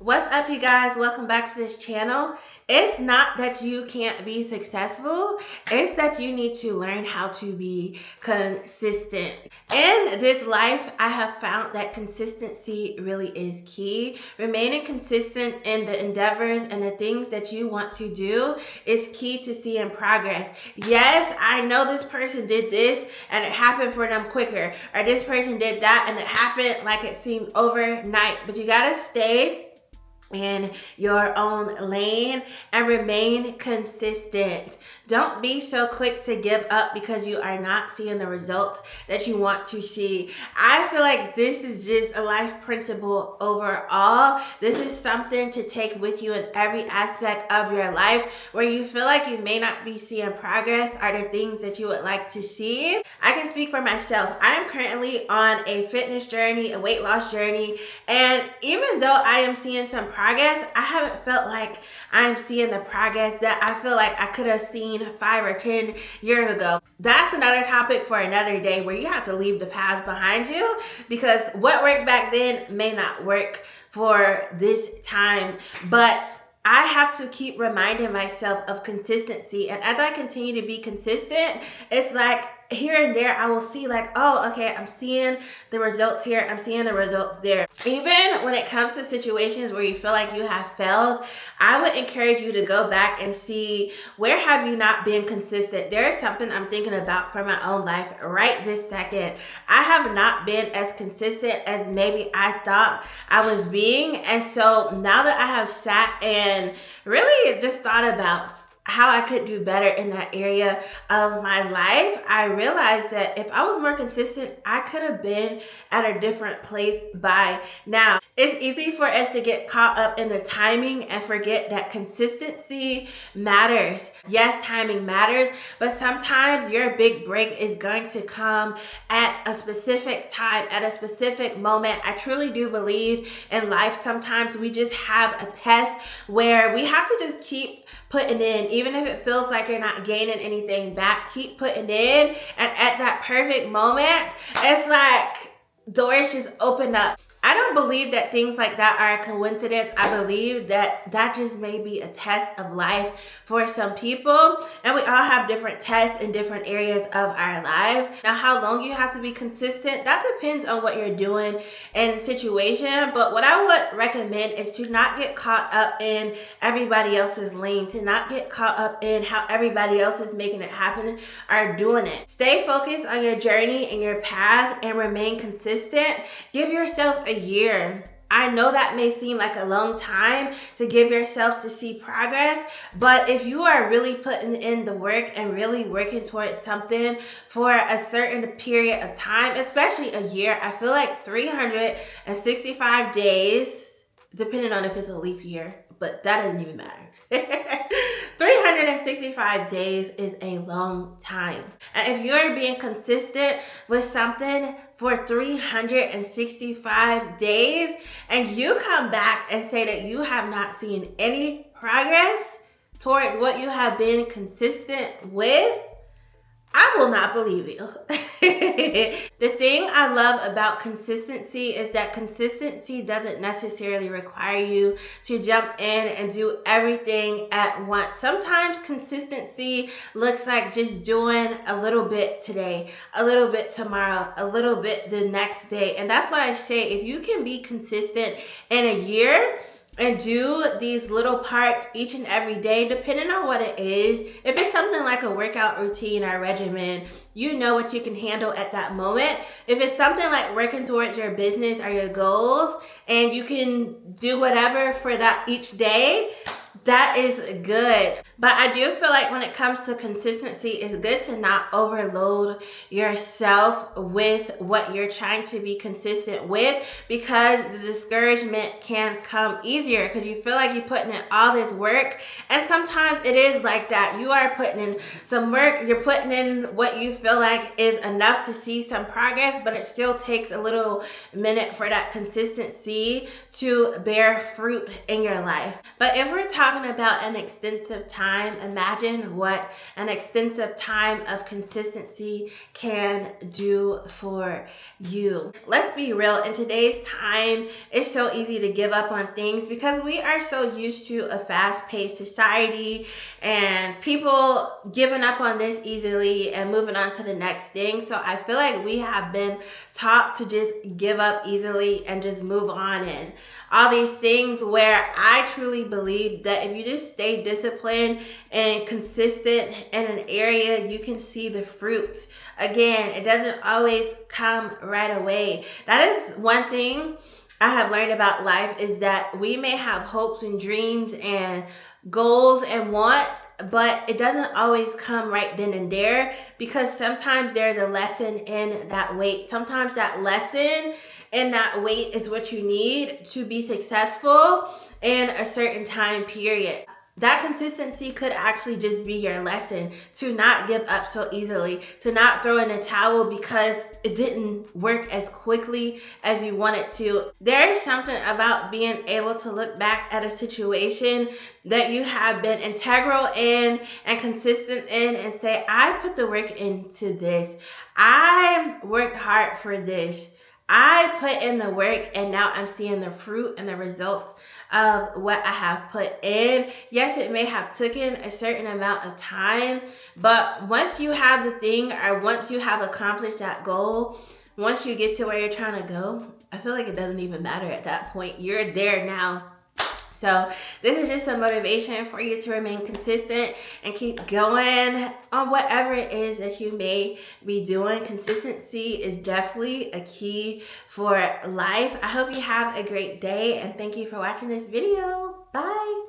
What's up, you guys? Welcome back to this channel. It's not that you can't be successful, it's that you need to learn how to be consistent. In this life, I have found that consistency really is key. Remaining consistent in the endeavors and the things that you want to do is key to seeing progress. Yes, I know this person did this and it happened for them quicker, or this person did that and it happened like it seemed overnight, but you gotta stay in your own lane and remain consistent. Don't be so quick to give up because you are not seeing the results that you want to see. I feel like this is just a life principle overall. This is something to take with you in every aspect of your life. Where you feel like you may not be seeing progress are the things that you would like to see. I can speak for myself. I am currently on a fitness journey, a weight loss journey, and even though I am seeing some progress, I haven't felt like I'm seeing the progress that I feel like I could have seen 5 or 10 years ago. That's another topic for another day, where you have to leave the past behind you, because what worked back then may not work for this time. But I have to keep reminding myself of consistency. And as I continue to be consistent, it's like here and there I will see like, oh, okay, I'm seeing the results here, I'm seeing the results there. Even when it comes to situations where you feel like you have failed, I would encourage you to go back and see, where have you not been consistent? There's something I'm thinking about for my own life right this second. I have not been as consistent as maybe I thought I was being. And so now that I have sat and really just thought about how I could do better in that area of my life, I realized that if I was more consistent, I could have been at a different place by now. It's easy for us to get caught up in the timing and forget that consistency matters. Yes, timing matters, but sometimes your big break is going to come at a specific time, at a specific moment. I truly do believe in life, sometimes we just have a test where we have to just keep putting in, even if it feels like you're not gaining anything back. Keep putting in, and at that perfect moment, it's like doors just open up. I don't believe that things like that are a coincidence. I believe that that just may be a test of life for some people, and we all have different tests in different areas of our lives. Now, how long you have to be consistent, that depends on what you're doing in the situation, but what I would recommend is to not get caught up in everybody else's lane, to not get caught up in how everybody else is making it happen or doing it. Stay focused on your journey and your path and remain consistent. Give yourself a year. I know that may seem like a long time to give yourself to see progress, but if you are really putting in the work and really working towards something for a certain period of time, especially a year, I feel like 365 days, depending on if it's a leap year, but that doesn't even matter. 365 days is a long time. And if you're being consistent with something for 365 days and you come back and say that you have not seen any progress towards what you have been consistent with, I will not believe you. The thing I love about consistency is that consistency doesn't necessarily require you to jump in and do everything at once. Sometimes consistency looks like just doing a little bit today, a little bit tomorrow, a little bit the next day. And that's why I say, if you can be consistent in a year and do these little parts each and every day, depending on what it is. If it's something like a workout routine or regimen, you know what you can handle at that moment. If it's something like working towards your business or your goals, and you can do whatever for that each day, that is good. But I do feel like when it comes to consistency, it's good to not overload yourself with what you're trying to be consistent with, because the discouragement can come easier because you feel like you're putting in all this work. And sometimes it is like that. You are putting in some work, you're putting in what you feel like is enough to see some progress, but it still takes a little minute for that consistency to bear fruit in your life. But if we're talking talking about an extensive time, imagine what an extensive time of consistency can do for you. Let's be real, in today's time, it's so easy to give up on things because we are so used to a fast-paced society and people giving up on this easily and moving on to the next thing. So I feel like we have been taught to just give up easily and just move on, and all these things, where I truly believe that if you just stay disciplined and consistent in an area, you can see the fruits. Again, it doesn't always come right away. That is one thing I have learned about life, is that we may have hopes and dreams and goals and wants, but it doesn't always come right then and there, because sometimes there's a lesson in that wait. Sometimes that lesson and that wait is what you need to be successful in a certain time period. That consistency could actually just be your lesson to not give up so easily, to not throw in a towel because it didn't work as quickly as you wanted to. There is something about being able to look back at a situation that you have been integral in and consistent in and say, I put the work into this. I worked hard for this. I put in the work, and now I'm seeing the fruit and the results of what I have put in. Yes, it may have taken a certain amount of time, but once you have the thing, or once you have accomplished that goal, once you get to where you're trying to go, I feel like it doesn't even matter at that point. You're there now. So this is just a motivation for you to remain consistent and keep going on whatever it is that you may be doing. Consistency is definitely a key for life. I hope you have a great day, and thank you for watching this video. Bye.